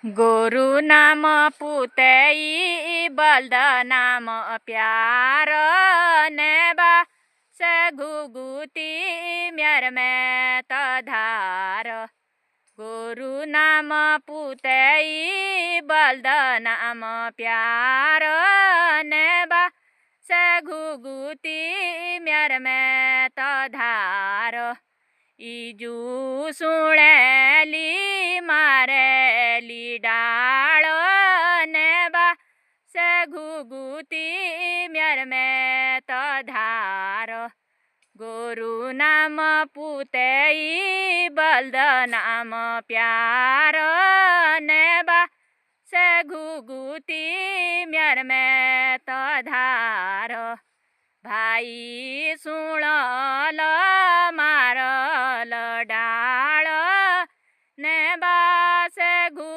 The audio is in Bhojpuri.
गोरु नाम पुतै बल्द नाम प्यार नेबा से घुगुती म्यार में तधार। गोरु नाम पुतै बल्द नाम प्यार नेबा से घुगुती म्यार में तधार। इजु सुणेली मारेली डाळ नेबा से घुगुती म्यार में तधार। गोरु नाम पुतै बल्द नाम प्यार नेबा से घुगुती म्यार में तधार। भाई